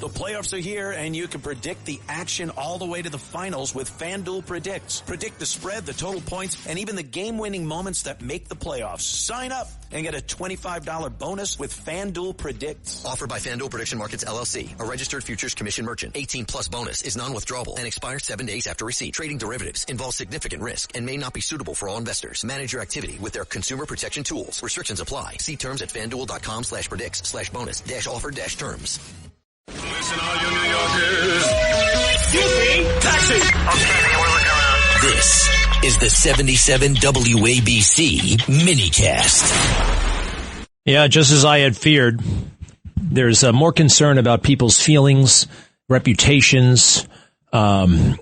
The playoffs are here, and you can predict the action all the way to the finals with FanDuel Predicts. Predict the spread, the total points, and even the game-winning moments that make the playoffs. Sign up and get a $25 bonus with FanDuel Predicts. Offered by FanDuel Prediction Markets, LLC, a registered futures commission merchant. 18-plus bonus is non-withdrawable and expires 7 days after receipt. Trading derivatives involves significant risk and may not be suitable for all investors. Manage your activity with their consumer protection tools. Restrictions apply. See terms at FanDuel.com/predicts/bonus-offer-terms. Listen, all you New Yorkers. Excuse me. Taxi. Okay, we're looking around. This is the 77 WABC minicast. Yeah, just as I had feared, there's more concern about people's feelings, reputations, careers,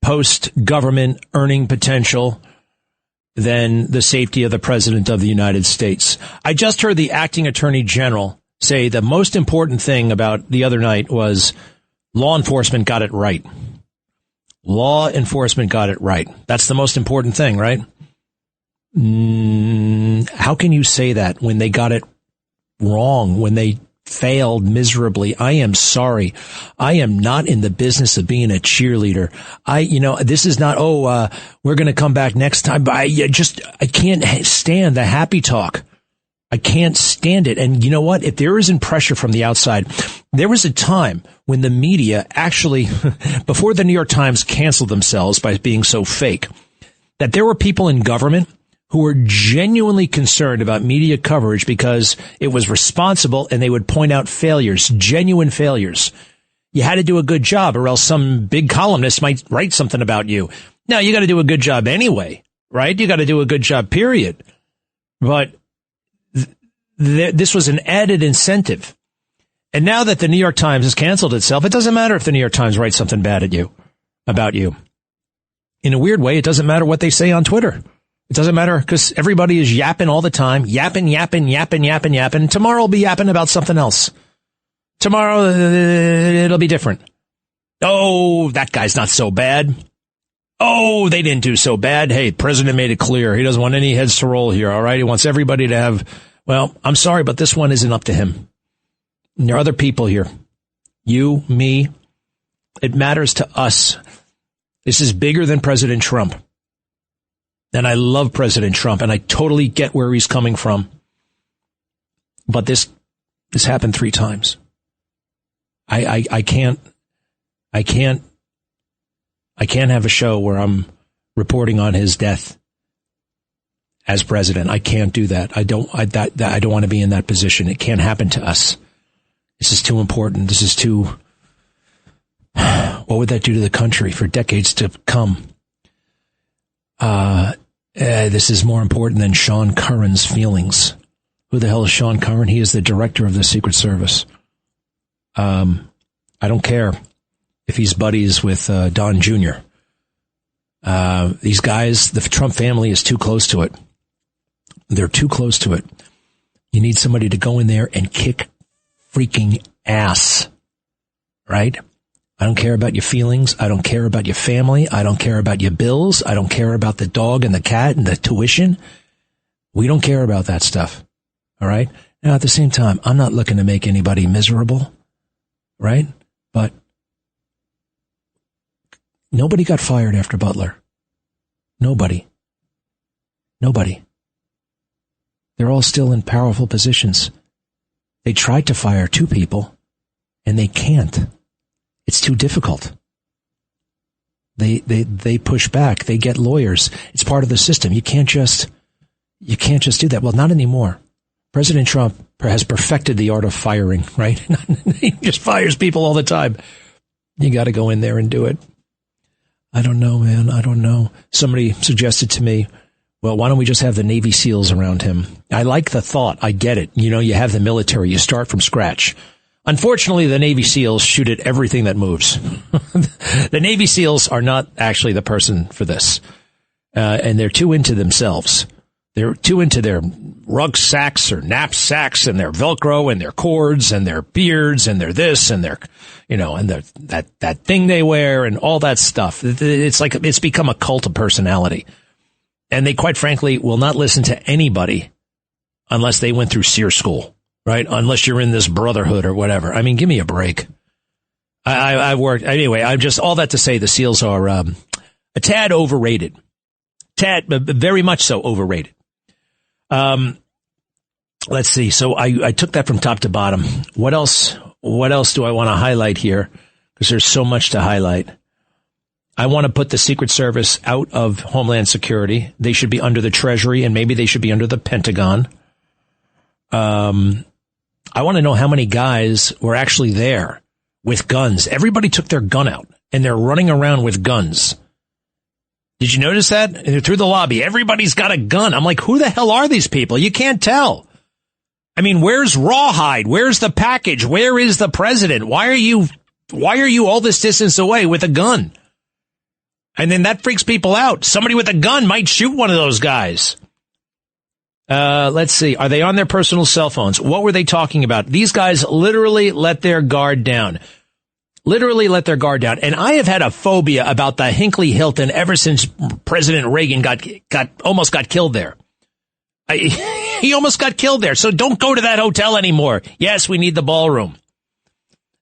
post-government earning potential than the safety of the President of the United States. I just heard the acting Attorney General say the most important thing about the other night was law enforcement got it right. Law enforcement got it right. That's the most important thing, right? How can you say that when they got it wrong, when they failed miserably? I am sorry. I am not in the business of being a cheerleader. This is not, we're going to come back next time. But I can't stand the happy talk. I can't stand it. And you know what? If there isn't pressure from the outside, there was a time when the media actually, before the New York Times canceled themselves by being so fake, that there were people in government who were genuinely concerned about media coverage because it was responsible and they would point out failures, genuine failures. You had to do a good job or else some big columnist might write something about you. Now, you got to do a good job anyway, right? You got to do a good job, period. But this was an added incentive. And now that the New York Times has canceled itself, it doesn't matter if the New York Times writes something bad about you. In a weird way, it doesn't matter what they say on Twitter. It doesn't matter because everybody is yapping all the time, yapping. Tomorrow will be yapping about something else. Tomorrow, it'll be different. Oh, that guy's not so bad. Oh, they didn't do so bad. Hey, President made it clear. He doesn't want any heads to roll here, all right? He wants everybody to have, well, I'm sorry, but this one isn't up to him. And there are other people here. You, me. It matters to us. This is bigger than President Trump. And I love President Trump, and I totally get where he's coming from. But this happened 3 times. I can't have a show where I'm reporting on his death as president. I can't do that. I don't want to be in that position. It can't happen to us. This is too important. This is too, what would that do to the country for decades to come? This is more important than Sean Curran's feelings. Who the hell is Sean Curran? He is the director of the Secret Service. I don't care if he's buddies with Don Jr. These guys, the Trump family is too close to it. They're too close to it. You need somebody to go in there and kick freaking ass, right? I don't care about your feelings. I don't care about your family. I don't care about your bills. I don't care about the dog and the cat and the tuition. We don't care about that stuff. All right. Now, at the same time, I'm not looking to make anybody miserable, right? But nobody got fired after Butler. Nobody. They're all still in powerful positions. They tried to fire 2 people, and they can't. It's too difficult. They push back. They get lawyers. It's part of the system. You can't just do that. Well, not anymore. President Trump has perfected the art of firing, right? He just fires people all the time. You got to go in there and do it. I don't know, man. I don't know. Somebody suggested to me, well, why don't we just have the Navy SEALs around him? I like the thought. I get it. You have the military. You start from scratch. Unfortunately, the Navy SEALs shoot at everything that moves. The Navy SEALs are not actually the person for this. And they're too into themselves. They're too into their rucksacks or knapsacks and their Velcro and their cords and their beards and their this and their, and that thing they wear and all that stuff. It's like it's become a cult of personality. And they, quite frankly, will not listen to anybody unless they went through SEER school. right? Unless you're in this brotherhood or whatever. I mean, give me a break. I've worked anyway. I'm just all that to say the SEALs are a tad overrated, very much so overrated. Let's see. So I took that from top to bottom. What else do I want to highlight here? Because there's so much to highlight. I want to put the Secret Service out of Homeland Security. They should be under the Treasury, and maybe they should be under the Pentagon. I want to know how many guys were actually there with guns. Everybody took their gun out, and they're running around with guns. Did you notice that? Through the lobby, everybody's got a gun. I'm like, who the hell are these people? You can't tell. I mean, where's Rawhide? Where's the package? Where is the president? Why are you all this distance away with a gun? And then that freaks people out. Somebody with a gun might shoot one of those guys. Let's see. Are they on their personal cell phones? What were they talking about? These guys literally let their guard down. Literally let their guard down. And I have had a phobia about the Hinckley Hilton ever since President Reagan almost got killed there. He almost got killed there. So don't go to that hotel anymore. Yes, we need the ballroom.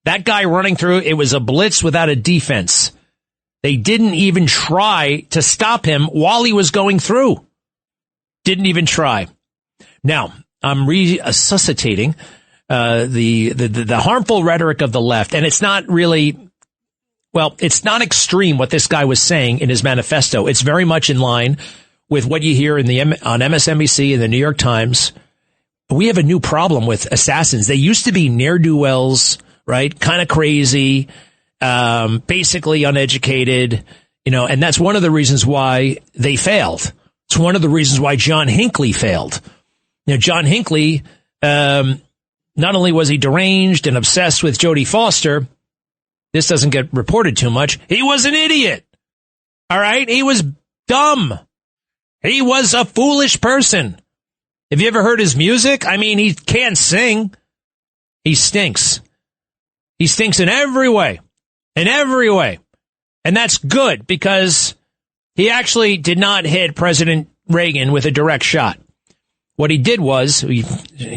That guy running through, it was a blitz without a defense. They didn't even try to stop him while he was going through. Didn't even try. Now, I'm resuscitating the harmful rhetoric of the left, and it's not really, well, it's not extreme what this guy was saying in his manifesto. It's very much in line with what you hear on MSNBC and the New York Times. We have a new problem with assassins. They used to be ne'er-do-wells, right? Kind of crazy, basically uneducated, and that's one of the reasons why they failed. It's one of the reasons why John Hinckley failed. John Hinckley, not only was he deranged and obsessed with Jodie Foster, this doesn't get reported too much, he was an idiot. All right? He was dumb. He was a foolish person. Have you ever heard his music? I mean, he can't sing. He stinks. He stinks in every way. In every way. And that's good because he actually did not hit President Reagan with a direct shot. What he did was he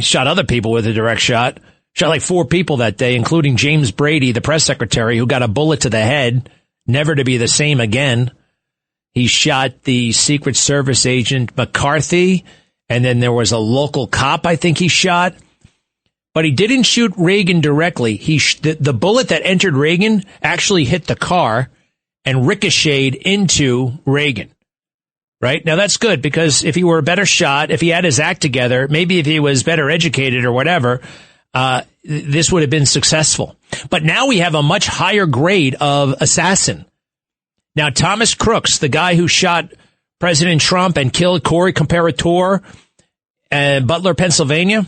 shot other people with a direct shot. Shot like 4 people that day, including James Brady, the press secretary, who got a bullet to the head, never to be the same again. He shot the Secret Service agent McCarthy, and then there was a local cop I think he shot. But he didn't shoot Reagan directly. The bullet that entered Reagan actually hit the car and ricocheted into Reagan. Right? Now, that's good because if he were a better shot, if he had his act together, maybe if he was better educated or whatever, this would have been successful. But now we have a much higher grade of assassin. Now, Thomas Crooks, the guy who shot President Trump and killed Corey Comparator in Butler, Pennsylvania,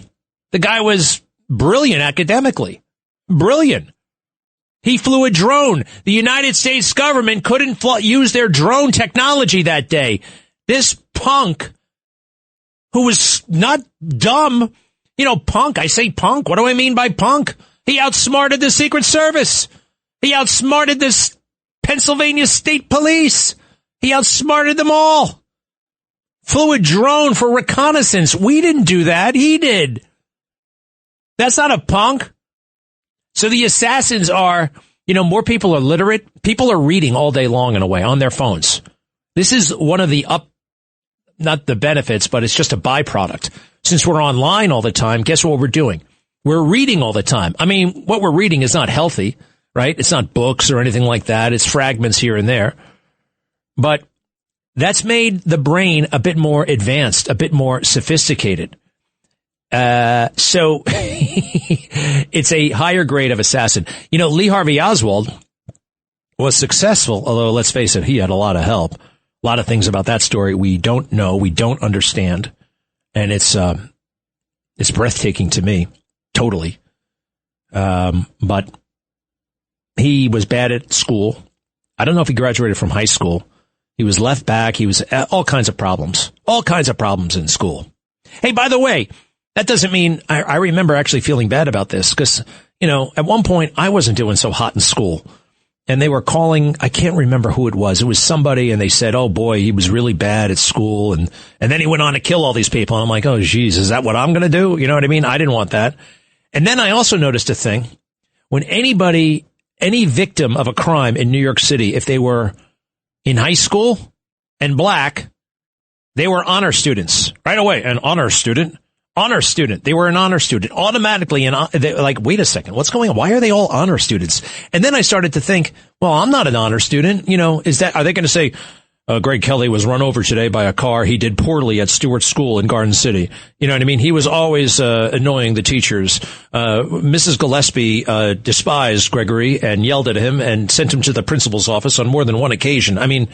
the guy was brilliant academically. Brilliant. He flew a drone. The United States government couldn't use their drone technology that day. This punk, who was not dumb, punk, I say punk. What do I mean by punk? He outsmarted the Secret Service. He outsmarted this Pennsylvania State Police. He outsmarted them all. Flew a drone for reconnaissance. We didn't do that. He did. That's not a punk. So the assassins are, more people are literate. People are reading all day long in a way on their phones. This is one of the not the benefits, but it's just a byproduct. Since we're online all the time, guess what we're doing? We're reading all the time. I mean, what we're reading is not healthy, right? It's not books or anything like that. It's fragments here and there. But that's made the brain a bit more advanced, a bit more sophisticated. So it's a higher grade of assassin. Lee Harvey Oswald was successful, although let's face it, he had a lot of help. A lot of things about that story we don't know, we don't understand. And it's breathtaking to me. Totally. But he was bad at school. I don't know if he graduated from high school. He was left back. He was all kinds of problems in school. Hey, by the way, that doesn't mean I remember actually feeling bad about this because, at one point I wasn't doing so hot in school. and they were calling, I can't remember who it was. It was somebody, and they said, oh boy, he was really bad at school. And then he went on to kill all these people. And I'm like, oh geez, is that what I'm going to do? You know what I mean? I didn't want that. And then I also noticed a thing. When any victim of a crime in New York City, if they were in high school and black, they were honor students right away. An honor student. They were an honor student automatically. And they're like, wait a second, what's going on? Why are they all honor students? And then I started to think, well, I'm not an honor student. You know, are they going to say, Greg Kelly was run over today by a car. He did poorly at Stewart School in Garden City. You know what I mean? He was always annoying the teachers. Mrs. Gillespie despised Gregory and yelled at him and sent him to the principal's office on more than one occasion. I mean,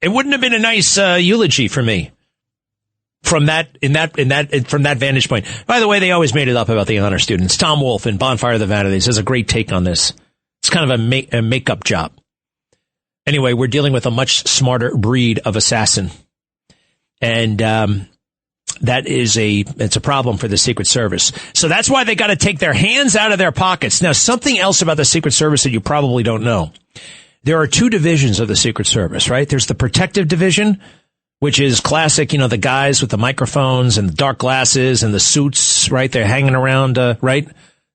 it wouldn't have been a nice eulogy for me. From that vantage point. By the way, they always made it up about the honor students. Tom Wolfe in Bonfire of the Vanities has a great take on this. It's kind of a makeup job. Anyway, we're dealing with a much smarter breed of assassin. And, it's a problem for the Secret Service. So that's why they got to take their hands out of their pockets. Now, something else about the Secret Service that you probably don't know. There are two divisions of the Secret Service, right? There's the protective division, which is classic, you know, the guys with the microphones and the dark glasses and the suits, right? They're hanging around, right?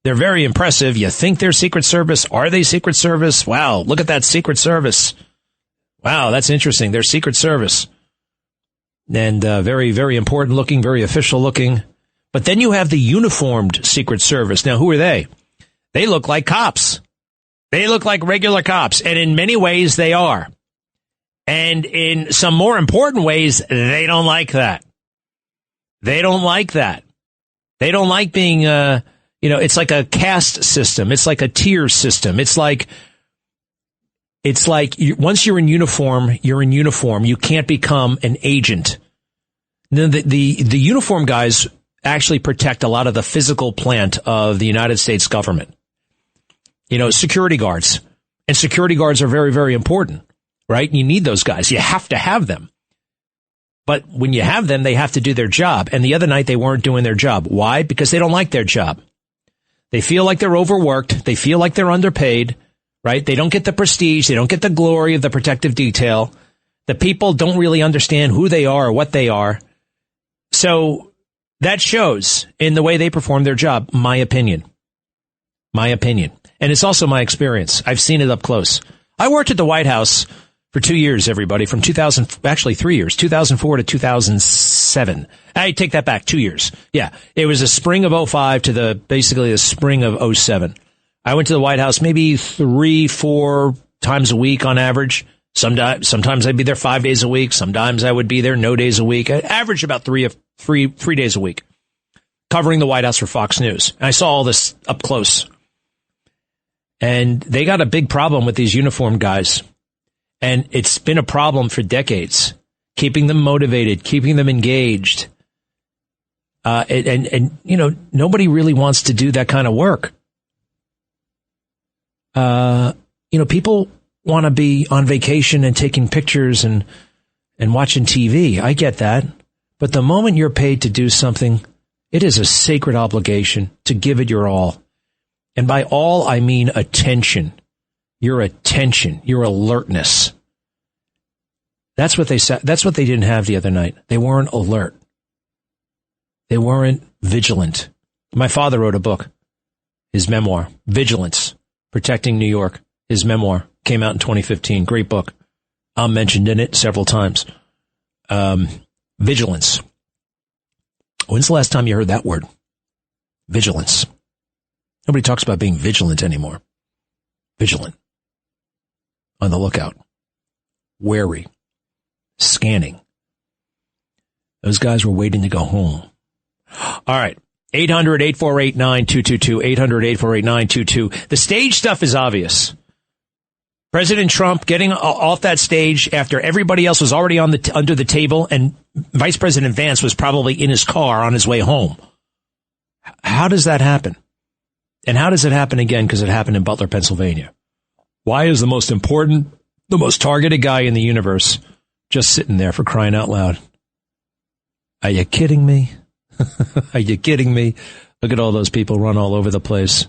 They're very impressive. You think they're Secret Service. Are they Secret Service? Wow, look at that Secret Service. Wow, that's interesting. They're Secret Service. And very, very important looking, very official looking. But then you have the uniformed Secret Service. Now, who are they? They look like cops. They look like regular cops. And in many ways, they are. And in some more important ways, they don't like that. They don't like that. They don't like being, it's like a caste system. It's like a tier system. It's like once you're in uniform, you're in uniform. You can't become an agent. The uniform guys actually protect a lot of the physical plant of the United States government. You know, security guards. And security guards are very, very important. Right? You need those guys. You have to have them. But when you have them, they have to do their job. And the other night, they weren't doing their job. Why? Because they don't like their job. They feel like they're overworked. They feel like they're underpaid. Right? They don't get the prestige. They don't get the glory of the protective detail. The people don't really understand who they are or what they are. So that shows in the way they perform their job, my opinion. My opinion. And it's also my experience. I've seen it up close. I worked at the White House for 2 years, everybody, from 3 years, 2004 to 2007. I take that back, 2 years. Yeah, it was the spring of 05 to basically the spring of 07. I went to the White House maybe 3-4 times a week on average. Sometimes I'd be there 5 days a week. Sometimes I would be there no days a week. I averaged about three days a week, covering the White House for Fox News. And I saw all this up close. And they got a big problem with these uniformed guys. And it's been a problem for decades, keeping them motivated, keeping them engaged. And nobody really wants to do that kind of work. People want to be on vacation and taking pictures and watching TV. I get that. But the moment you're paid to do something, it is a sacred obligation to give it your all. And by all, I mean attention. Your attention, your alertness. That's what they said. That's what they didn't have the other night. They weren't alert. They weren't vigilant. My father wrote a book, his memoir, Vigilance, Protecting New York. His memoir came out in 2015. Great book. I'm mentioned in it several times. Vigilance. When's the last time you heard that word? Vigilance. Nobody talks about being vigilant anymore. Vigilant. On the lookout. Wary. Scanning. Those guys were waiting to go home. All right. 800-848-9222. 800-848-9222. The stage stuff is obvious. President Trump getting off that stage after everybody else was already under the table, and Vice President Vance was probably in his car on his way home. How does that happen? And how does it happen again? Because it happened in Butler, Pennsylvania. Why is the most important, the most targeted guy in the universe just sitting there, for crying out loud? Are you kidding me? Are you kidding me? Look at all those people run all over the place.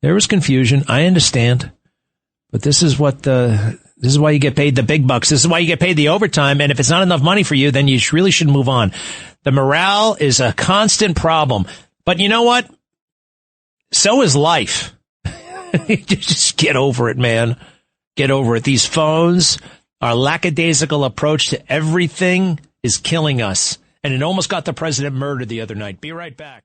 There was confusion. I understand. But this is why you get paid the big bucks. This is why you get paid the overtime. And if it's not enough money for you, then you really should move on. The morale is a constant problem. But you know what? So is life. Just get over it, man. Get over it. These phones, our lackadaisical approach to everything is killing us. And it almost got the president murdered the other night. Be right back.